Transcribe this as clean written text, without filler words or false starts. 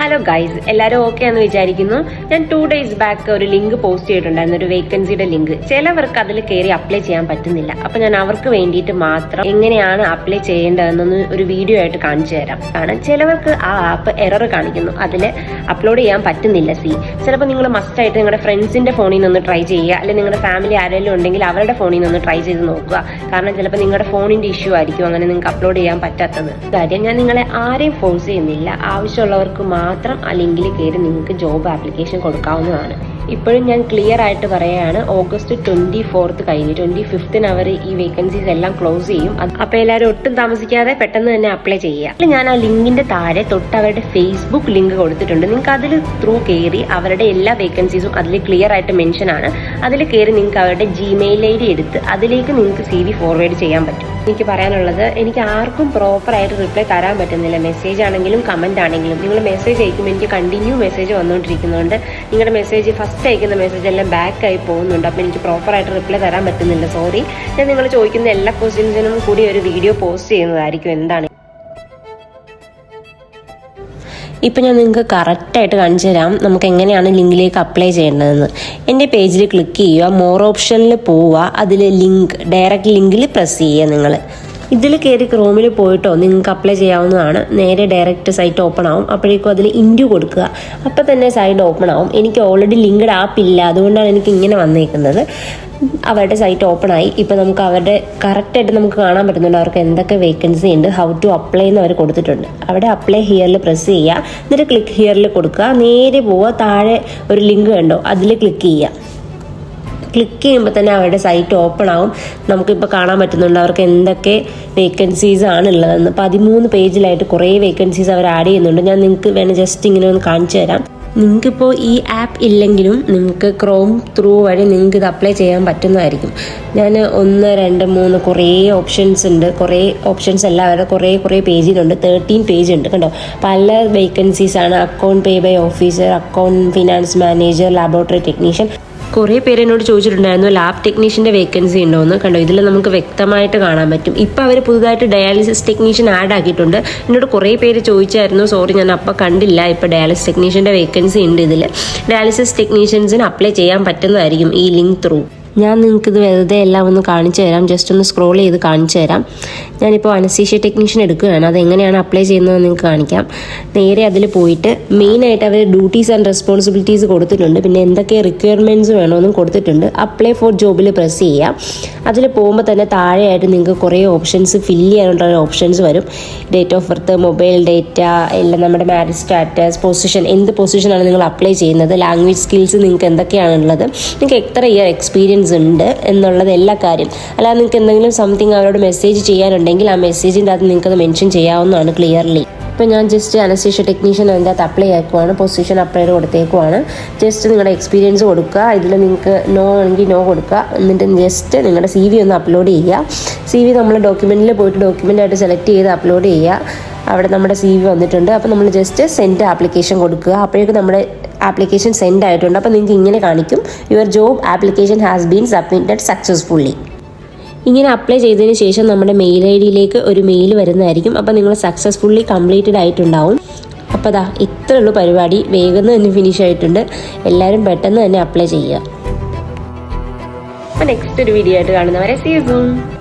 Hello guys, എല്ലാവരും okay എന്ന് വിചാരിക്കുന്നു. ഞാൻ 2 days ബാക്ക് ഒരു ലിങ്ക് പോസ്റ്റ് ചെയ്തിട്ടുണ്ടായിരുന്നു, ഒരു വേക്കൻസിയുടെ ലിങ്ക്. ചിലവർക്ക് അതിൽ കയറി അപ്ലൈ ചെയ്യാൻ പറ്റുന്നില്ല. അപ്പൊ ഞാൻ അവർക്ക് വേണ്ടിയിട്ട് മാത്രം എങ്ങനെയാണ് അപ്ലൈ ചെയ്യേണ്ടതെന്നൊന്ന് ഒരു വീഡിയോ ആയിട്ട് കാണിച്ചു തരാം. കാരണം ചിലവർക്ക് ആ ആപ്പ് എറർ കാണിക്കുന്നു, അതിൽ അപ്ലോഡ് ചെയ്യാൻ പറ്റുന്നില്ല. ചിലപ്പോൾ നിങ്ങൾ മസ്റ്റ് ആയിട്ട് നിങ്ങളുടെ ഫ്രണ്ട്സിന്റെ ഫോണിൽ നിന്ന് ട്രൈ ചെയ്യുക, അല്ലെങ്കിൽ നിങ്ങളുടെ ഫാമിലി ആരെങ്കിലും ഉണ്ടെങ്കിൽ അവരുടെ ഫോണിൽ നിന്ന് ട്രൈ ചെയ്ത് നോക്കുക. കാരണം ചിലപ്പോൾ നിങ്ങളുടെ ഫോണിന്റെ ഇഷ്യൂ ആയിരിക്കും അങ്ങനെ നിങ്ങൾക്ക് അപ്ലോഡ് ചെയ്യാൻ പറ്റാത്തത്. കാര്യം ഞാൻ നിങ്ങളെ ആരെയും ഫോഴ്സ് ചെയ്യുന്നില്ല, ആവശ്യമുള്ളവർക്ക് മാത്രം ആ ലിങ്കിൽ കയറി നിങ്ങൾക്ക് ജോബ് ആപ്ലിക്കേഷൻ കൊടുക്കാവുന്നതാണ്. ഇപ്പോഴും ഞാൻ ക്ലിയർ ആയിട്ട് പറയുകയാണ്, August 24 കഴിഞ്ഞ് 25 അവർ ഈ വേക്കൻസീസ് എല്ലാം ക്ലോസ് ചെയ്യും. അപ്പോൾ എല്ലാവരും ഒട്ടും താമസിക്കാതെ പെട്ടെന്ന് തന്നെ അപ്ലൈ ചെയ്യുക. ഞാൻ ആ ലിങ്കിന്റെ താഴെ തൊട്ട് അവരുടെ ഫേസ്ബുക്ക് ലിങ്ക് കൊടുത്തിട്ടുണ്ട്. നിങ്ങൾക്ക് അതിൽ ത്രൂ കയറി അവരുടെ എല്ലാ വേക്കൻസീസും അതിൽ ക്ലിയർ ആയിട്ട് മെൻഷൻ ആണ്. അതിൽ കയറി നിങ്ങൾക്ക് അവരുടെ Gmail ID എടുത്ത് അതിലേക്ക് നിങ്ങൾക്ക് CV ഫോർവേഡ് ചെയ്യാൻ പറ്റും. എനിക്ക് പറയാനുള്ളത്, എനിക്ക് ആർക്കും പ്രോപ്പറായിട്ട് റിപ്ലൈ തരാൻ പറ്റുന്നില്ല. മെസ്സേജ് ആണെങ്കിലും കമന്റ് ആണെങ്കിലും. നിങ്ങൾ മെസ്സേജ് അയക്കുമ്പോൾ എനിക്ക് കണ്ടിന്യൂ മെസ്സേജ് വന്നുകൊണ്ടിരിക്കുന്നുണ്ട്. നിങ്ങളുടെ മെസ്സേജ് ഫസ്റ്റ് അയക്കുന്ന മെസ്സേജ് എല്ലാം ബാക്ക് ആയി പോകുന്നുണ്ട്. അപ്പോൾ എനിക്ക് പ്രോപ്പറായിട്ട് റിപ്ലൈ തരാൻ പറ്റുന്നില്ല, സോറി. ഞാൻ നിങ്ങൾ ചോദിക്കുന്ന എല്ലാ ക്വസ്റ്റ്യൻസിനും കൂടി ഒരു വീഡിയോ പോസ്റ്റ് ചെയ്യുന്നതായിരിക്കും. എന്താണ് ഇപ്പം ഞാൻ നിങ്ങൾക്ക് കറക്റ്റായിട്ട് കാണിച്ചു തരാം നമുക്ക് എങ്ങനെയാണ് ലിങ്കിലേക്ക് അപ്ലൈ ചെയ്യേണ്ടതെന്ന്. എൻ്റെ പേജിൽ ക്ലിക്ക് ചെയ്യുക, മോർ ഓപ്ഷനിൽ പോവുക, അതിൽ ലിങ്ക് ഡയറക്റ്റ് ലിങ്കിൽ പ്രസ് ചെയ്യുക. നിങ്ങൾ ഇതിൽ കയറി ക്രോമിൽ പോയിട്ടോ നിങ്ങൾക്ക് അപ്ലൈ ചെയ്യാവുന്നതാണ്. നേരെ ഡയറക്റ്റ് സൈറ്റ് ഓപ്പൺ ആവും. അപ്പോഴേക്കും അതിൽ ഇൻഡ്യൂ കൊടുക്കുക, അപ്പം തന്നെ സൈറ്റ് ഓപ്പൺ ആവും. എനിക്ക് ഓൾറെഡി ലിങ്ക്ഡ് ആപ്പ് ഇല്ല, അതുകൊണ്ടാണ് എനിക്ക് ഇങ്ങനെ വന്നേക്കുന്നത്. അവരുടെ സൈറ്റ് ഓപ്പൺ ആയി. ഇപ്പം നമുക്ക് അവരുടെ കറക്റ്റായിട്ട് നമുക്ക് കാണാൻ പറ്റുന്നുണ്ട് അവർക്ക് എന്തൊക്കെ വേക്കൻസി ഉണ്ട്, ഹൗ ടു അപ്ലൈ എന്ന് അവർ കൊടുത്തിട്ടുണ്ട്. അവിടെ അപ്ലൈ ഹിയറിൽ പ്രസ് ചെയ്യുക, എന്നിട്ട് ക്ലിക്ക് ഹിയറിൽ കൊടുക്കുക, നേരെ പോവുക. താഴെ ഒരു ലിങ്ക് കണ്ടോ, അതിൽ ക്ലിക്ക് ചെയ്യുക. ക്ലിക്ക് ചെയ്യുമ്പോൾ തന്നെ അവരുടെ സൈറ്റ് ഓപ്പൺ ആവും. നമുക്കിപ്പോൾ കാണാൻ പറ്റുന്നുണ്ട് അവർക്ക് എന്തൊക്കെ വേക്കൻസീസ് ആണ് ഉള്ളതെന്ന്. 13 പേജിലായിട്ട് കുറേ വേക്കൻസീസ് അവർ ആഡ് ചെയ്യുന്നുണ്ട്. ഞാൻ നിങ്ങൾക്ക് വേണം ജസ്റ്റ് ഇങ്ങനെ ഒന്ന് കാണിച്ചു തരാം. നിങ്ങൾക്കിപ്പോൾ ഈ ആപ്പ് ഇല്ലെങ്കിലും നിങ്ങൾക്ക് ക്രോം ത്രൂ വഴി നിങ്ങൾക്ക് ഇത് അപ്ലൈ ചെയ്യാൻ പറ്റുന്നതായിരിക്കും. ഞാൻ 1, 2, 3 കുറേ ഓപ്ഷൻസ് ഉണ്ട്. കുറേ ഓപ്ഷൻസ് അല്ല, അവരുടെ കുറേ പേജിലുണ്ട്. 13 പേജ് ഉണ്ട് കണ്ടോ. പല വേക്കൻസീസാണ്. Account pay by officer, account finance manager, laboratory technician. കുറേ പേര് എന്നോട് ചോദിച്ചിട്ടുണ്ടായിരുന്നു ലാബ് ടെക്നീഷ്യൻ്റെ വേക്കൻസി ഉണ്ടോ എന്ന്. കണ്ടോ, ഇതിൽ നമുക്ക് വ്യക്തമായിട്ട് കാണാൻ പറ്റും. ഇപ്പോൾ അവർ പുതുതായിട്ട് ഡയാലിസിസ് ടെക്നീഷ്യൻ ആഡ് ആക്കിയിട്ടുണ്ട്. എന്നോട് കുറേ പേര് ചോദിച്ചായിരുന്നു, സോറി ഞാൻ അപ്പോൾ കണ്ടില്ല. ഇപ്പോൾ ഡയാലിസിസ് ടെക്നീഷ്യൻ്റെ വേക്കൻസി ഉണ്ട് ഇതിൽ. ഡയാലിസിസ് ടെക്നീഷ്യൻസിന് അപ്ലൈ ചെയ്യാൻ പറ്റുന്നതായിരിക്കും ഈ ലിങ്ക് ത്രൂ. ഞാൻ നിങ്ങൾക്കിത് വെറുതെ എല്ലാം ഒന്ന് കാണിച്ചു തരാം, ജസ്റ്റ് ഒന്ന് സ്ക്രോൾ ചെയ്ത് കാണിച്ചു തരാം. ഞാനിപ്പോൾ അനസ്തീഷ്യ ടെക്നീഷ്യൻ എടുക്കുകയാണ്. അതെങ്ങനെയാണ് അപ്ലൈ ചെയ്യുന്നതെന്ന് നിങ്ങൾക്ക് കാണിക്കാം. നേരെ അതിൽ പോയിട്ട് മെയിനായിട്ട് അവർ ഡ്യൂട്ടീസ് ആൻഡ് റെസ്പോൺസിബിലിറ്റീസ് കൊടുത്തിട്ടുണ്ട്. പിന്നെ എന്തൊക്കെ റിക്വയർമെൻറ്റ്സ് വേണമെന്നും കൊടുത്തിട്ടുണ്ട്. അപ്ലൈ ഫോർ ജോബിൽ പ്രസ് ചെയ്യാം. അതിൽ പോകുമ്പോൾ തന്നെ താഴെയായിട്ട് നിങ്ങൾക്ക് കുറേ ഓപ്ഷൻസ് ഫില്ല് ചെയ്യാനുള്ള ഓപ്ഷൻസ് വരും. Date of birth, mobile data, എല്ലാം നമ്മുടെ മാരേജ് സ്റ്റാറ്റസ്, പൊസിഷൻ, എന്ത് പൊസിഷനാണ് നിങ്ങൾ അപ്ലൈ ചെയ്യുന്നത്, ലാംഗ്വേജ് സ്കിൽസ് നിങ്ങൾക്ക് എന്തൊക്കെയാണുള്ളത്, നിങ്ങൾക്ക് എത്ര ഇയർ എക്സ്പീരിയൻസ് ഉണ്ട് എന്നുള്ളത് എല്ലാ കാര്യം. അല്ലാതെ നിങ്ങൾക്ക് എന്തെങ്കിലും സംതിങ് അവരോട് മെസ്സേജ് ചെയ്യാനുണ്ടെങ്കിൽ ആ മെസ്സേജിൻ്റെ അത് നിങ്ങൾക്കത് മെൻഷൻ ചെയ്യാവുന്നതാണ് ക്ലിയർലി. ഇപ്പോൾ ഞാൻ ജസ്റ്റ് അനസ്തീഷ്യ ടെക്നീഷ്യൻ അതിൻ്റെ അകത്ത് അപ്ലൈ ആക്കുവാണ്, പൊസിഷൻ അപ്ലൈ കൊടുത്തേക്കുവാണ്. ജസ്റ്റ് നിങ്ങളുടെ എക്സ്പീരിയൻസ് കൊടുക്കുക. ഇതിൽ നിങ്ങൾക്ക് നോ ആണെങ്കിൽ നോ കൊടുക്കുക. എന്നിട്ട് ജസ്റ്റ് നിങ്ങളുടെ CV ഒന്ന് അപ്ലോഡ് ചെയ്യുക. CV നമ്മൾ ഡോക്യുമെൻറ്റിൽ പോയിട്ട് ഡോക്യുമെൻ്റായിട്ട് സെലക്ട് ചെയ്ത് അപ്ലോഡ് ചെയ്യുക. അവിടെ നമ്മുടെ CV വന്നിട്ടുണ്ട്. അപ്പോൾ നമ്മൾ ജസ്റ്റ് സെൻഡ് ആപ്ലിക്കേഷൻ കൊടുക്കുക. അപ്പോഴേക്കും നമ്മുടെ ആപ്ലിക്കേഷൻ സെൻഡ് ആയിട്ടുണ്ട്. അപ്പോൾ നിങ്ങൾക്ക് ഇങ്ങനെ കാണിക്കും, your job application has been submitted successfully. ഇങ്ങനെ അപ്ലൈ ചെയ്തതിന് ശേഷം നമ്മുടെ മെയിൽ ID ഒരു മെയിൽ വരുന്നതായിരിക്കും. അപ്പോൾ നിങ്ങൾ സക്സസ്ഫുള്ളി കംപ്ലീറ്റഡ് ആയിട്ടുണ്ടാവും. അപ്പോൾ അതാ ഇത്രേ ഉള്ളൂ പരിപാടി. വേഗം തന്നെ ഫിനിഷ് ആയിട്ടുണ്ട്. എല്ലാവരും പെട്ടെന്ന് തന്നെ അപ്ലൈ ചെയ്യുക. അപ്പോൾ നെക്സ്റ്റ് ഒരു വീഡിയോ ആയിട്ട് കാണുന്നവരെ see you soon.